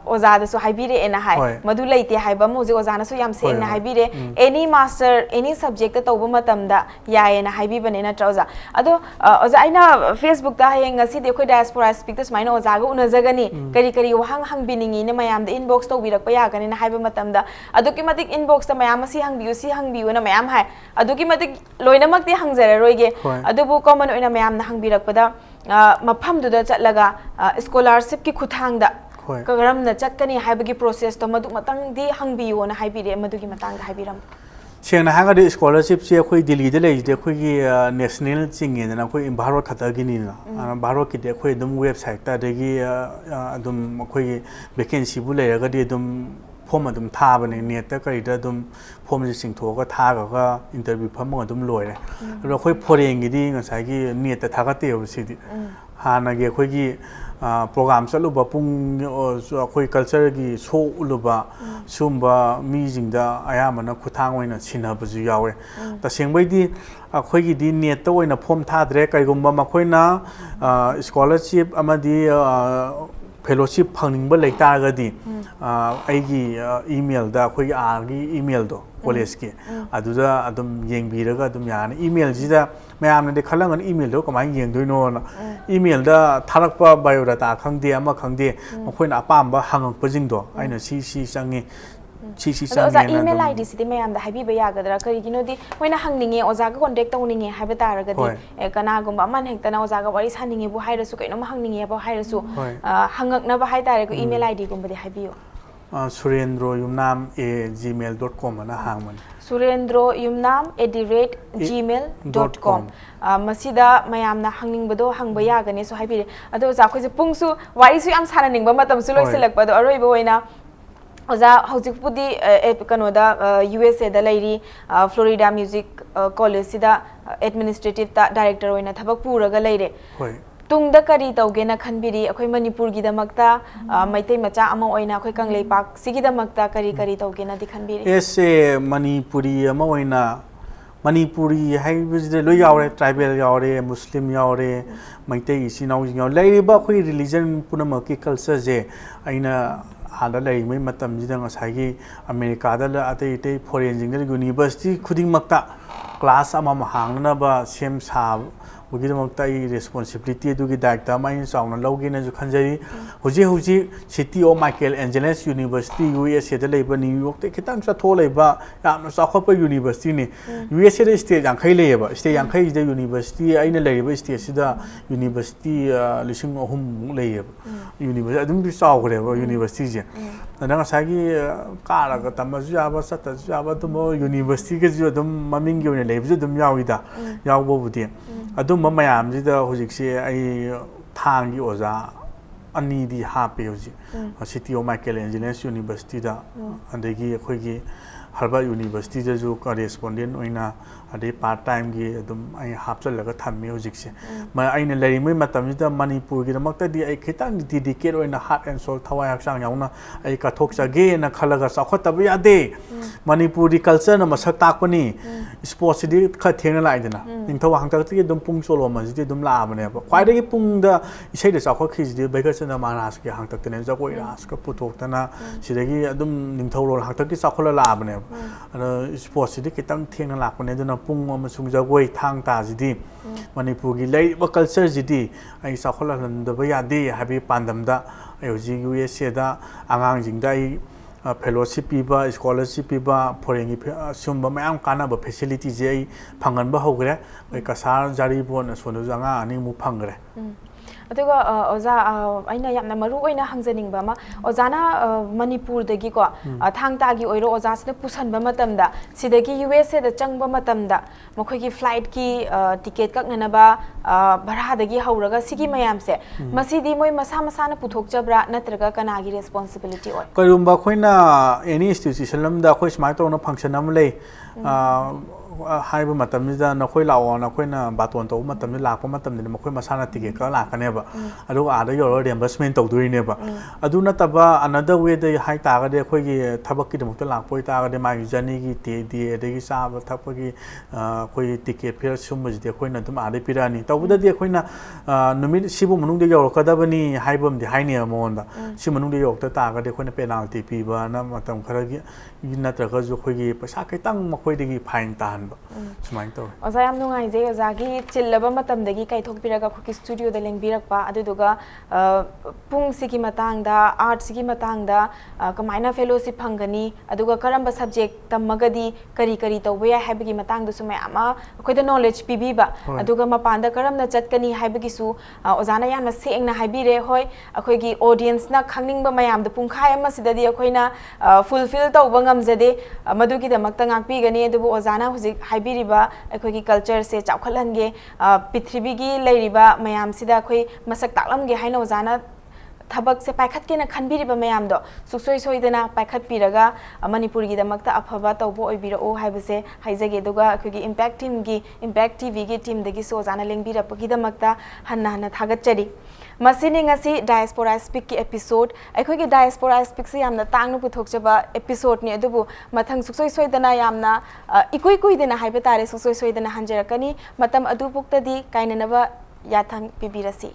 oza da so haibire ena hai madu leite haiba moje oza na so yam se na haibire any master any subject ta toba matamda yae na haibi bane na trouza ado oza aina facebook ta heng ngasi de khoi diaspora speak this maina oza ga unajagani kari kari wahang hang biningi ne mayam da inbox to birak pa ya gani na haiba matamda ado ki matik inbox ta mayam si hang biu na mayam hai ado ki matik loina ती हंगजर रोइगे अदुबु common ओइना मयाम ना हंगबिरकपदा मफम दुदा चटलगा scholarship की खुथांग दा कगरम न चटकनी हाइबगी process तो मदु मतंग दी हंगबियो ना हाइबिरे मदुगी मतंग दा हाइबिरम सेंगना हांगा scholarship से कोई दिल्ली दे लेजे कोई नेशनल चिंगे ना कोई भारत खतगिनी ना भारत की दे कोई दम वेबसाइट ता देगी दम कोई वैकेंसी बु लेरगदी दम फॉर्म अदम थाबने नेट करीदा दम फॉर्म से सिंथोगा थागा इंटरव्यू फम अदम लोरे रो खोई फोरेंगिदी ngसागी नेट थागते ओसिदी हानागे खोई प्रोग्राम चलुबा पुंग अखोई कल्चर की शो उलुबा सुंबा मीजिंगदा आयामना खुथांग ओइना सिनाबजु यावे तसेंबैदी अखोईगी नेट तो ओइना फॉर्म थाद्रे कईगुंबा मखोइना स्कॉलरशिप अमदी फेलोशिप फंगनिंग लेतारगदी आईगी ईमेल दा अखोई आगी ईमेल दो कॉलेज के अदुदा अदुम येंगबिरगा अदुम याना ईमेल जिदा मैम ने खलंगन ईमेल दो कमाई येंगदोइनो ईमेल दा थारकपा बायोडाटा खंगदे अमा खंगदे मखोइना अपामबा हंगंगपजिंगदो आइना सी चंगे ओजा ईमेल आईडी सिदि मैम दा हाइबि यागदरा करिगिनो दि मोइना हंगनिंगे ओजा का कांटेक्ट तौनिंगे हाइबा तारगदि कनागुम अमन हेक्तना ओजा का वारी सानिंगे बु हाइरसु कैनो हंगनिंगे बु हाइरसु हंगकना बा हाइ तारे को ईमेल आईडी गुमबदि हाइबियो surendroyumnam@gmail.com ना हांगमन surendroyumnam@gmail.com मसीदा मयामना हंगनिंगबदो हंगबा यागने सो हाइबिरे अदो ओजा खोजे पुंगसु वारीसु याम साननिंगबा मतमसु लोइसिलकबदो अरोइबो ओइना ओजा हौजिकपुदी कनोदा USA दा लैरी फ्लोरिडा म्यूजिक कॉलेज सिदा एडमिनिस्ट्रेटिव डायरेक्टर ओइना थबक पुरगा लैरे तुंगदा करी तौगेना खनबिरी अखोई मणिपुर की दमकता मैतै मचा अमा ओइना अखोई कंगलेपाक सिगी दमकता करी करी तौगेना दि खनबिरी ऐसे मणिपुरी अमा ओइना Manipuri haibisde lo yaure tribal yaure Muslim yaure Maitei isinau yaure laiba khoi religion punamaki culture je aina ada lai mai matam jida ngasai America da la atei foreign jingdal university khuding makta class ama mahangna ba sem sa बगीदमक्ता responsibility दायित्व मैं चावना लौगेना खनजरी हुजी हुजी city of Michael Angeles university USA New York खितंग चथोलेब यामना चाखप यूनिवर्सिटी ने यूएसए स्टेट यांखै लेब स्टेट यांखै यूनिवर्सिटी अइना लेब स्टेट सिदा यूनिवर्सिटी लिसिंग अहुम लेब यूनिवर्सिटी अदुम बि चावग्रेब यूनिवर्सिटी जे नंगा सागी कारग तमजु याबा सतजु याबा तुम यूनिवर्सिटी के जो अदुम ममिंग योने लेबजु अदुम याविदा यावबोबुदि अदुम मयामजिदा हुजिकसे आई थांगी ओजा अनीदी हापे हुजि city of Michael Angeles university दा अदगी अखोगी हर्बर्ड यूनिवर्सिटी जो करेस्पोंडेंट ओइना अदे पार्ट टाइम की अदुम आई हापचलगा थम्मे हुजिकसे म आइना लरिमै मतमजिदा मणिपुर की दमक्तदी आई खितांग डेडिकेट ओइना हार्ट एंड सोल थवाय हक्सांग याउना आई कथोकसगे न खलगा चाखतब यादे मणिपुरी कल्चर न मसक ताकपनी स्पोर्ट्स दी ख थेंगना लाइदना निंथौ हांगतकती दम पुंग सोलो मजिदि दम लाबने ख्वाइदगी पुंगदा इसेदे चाखखिजिदि बैगसना महाराज के हांगतकतने जगोइ रास का पुथोक्तना सिदगी अदुम निंथौ रो हांगतकती चाखला लाबने स्पोर्ट्स दी खितांग थेंगना लापने दना पुंग अमसुंग जगोइ थांग ताजिदि मणिपुर की लैब कल्चर जिदि आई चाखला लंदब यादे हाबि पांदमदा आई हुजि यूएसए दा आंगांग जिंगदा आई फेलोशिप पीबा स्कॉलरशिप पीबा फोरेंगी सुम मैम कानब फैसिलिटी जे फंगन होग्रे कसार जारी बोन सोनो जंगा अनि मु फंगरे अदुगा ओजा आइना यामना मरु ओइना हंजनिंगबा मा ओजाना मणिपुर दगी को थांगतागी ओइरो ओजासने पुसनबा मतमदा सिदगी यूएसए दा चंगबा मतमदा मखोगी फ्लाइट की टिकेट ककननबा भरादगी हौरगा सिगी मयामसे मसीदी मोय मसा मसाना पुथोकजब्रा नत्रगा कनागी रिस्पांसिबिलिटी ओय करुंबा खोइना एनी इंस्टीट्यूशन लमदा खोइ स्मार्ट तोना फंक्शन अम ले हाइब मतमदा नखोइ लाओ नखोइना बातोन तो मतम लाको मतम ने मखोइ मसाना टिकेट का लाकनेबा अदु आदा योर रिएम्बर्समेंट तौदुइनेबा अदु नतबा अनदर वे दे हाइ तागदे खोइगी थबक्की दमक्ता लापोइ तागदे माइ जर्नी की ते दि एदगी साब थपगी खोइ टिकेट फेयर सुमजदे खोइना तुम आदे पिरानी तौबदे खोइना नुमित सिबु मनुंग दे योरकदबनी हाइबम दे हाइने मोनदा सि मनुंग दे योरकता तागदे खोइना पेनाल्टी पीबा न मतम खरगी नत्रगा जो खोइगी पैसा खैतंग मखोइदगी फाइन तान सुमाइन तो ओजा याम नुंगाइजे ओजागी चिल्लबा मतमदगी काइथोकपिरगा खोकी स्टूडियो दा लेंबिरकपा अदुदुगा पुंग सिगी मतंगदा आर्ट सिगी मतंगदा कमाइना फेलोशिप फंगनी अदुगा करंबा सब्जेक्ट तमगदी करी करी तौबया हाइबगी मतंगदु सुमे आमा अखोइदा नॉलेज पिबिबा अदुगा मपांदा करमना चटकनी हाइबगिसु ओजाना यामना सेंगना हाइबिरे होय अखोइगी ऑडियंस ना खंगनिंगबा मयामदा पुंखाय अमा सिददी अखोइना फुलफिल तौबा ngamjade madugi damakta ngakpigani adubu ozana hujik haibiriba akhoi culture se chawkhalhange prithibigi leiriba mayam sida akhoi masak taklamge haina ozana थबक से पाखत के खनबीरिबा मयाम दो सुसोय सोयदना पाखत पिरगा मणिपुर की दमकता अफबा तौबो ओइबिरो हाइबसे हाइजगे दुगा अखोगी इंपैक्ट टीम की इंपैक्ट टीवी की टीम दगी सोजाना लेंबिरपगी दमकता हन्ना हन्ना थागतचरी मसिनी ngasi डायस्पोरा स्पीक की एपिसोड अखोगी डायस्पोरा स्पीक से यामना तांगनु पुथोकजबा episode नि अदुबु मथंग सुसोय सोयदना यामना इकुई कुइदना हाइबे तारे सुसोय सोयदना हंजरकनी मतम अदुपुक्तदी काइननबा याथंग पिबिरसी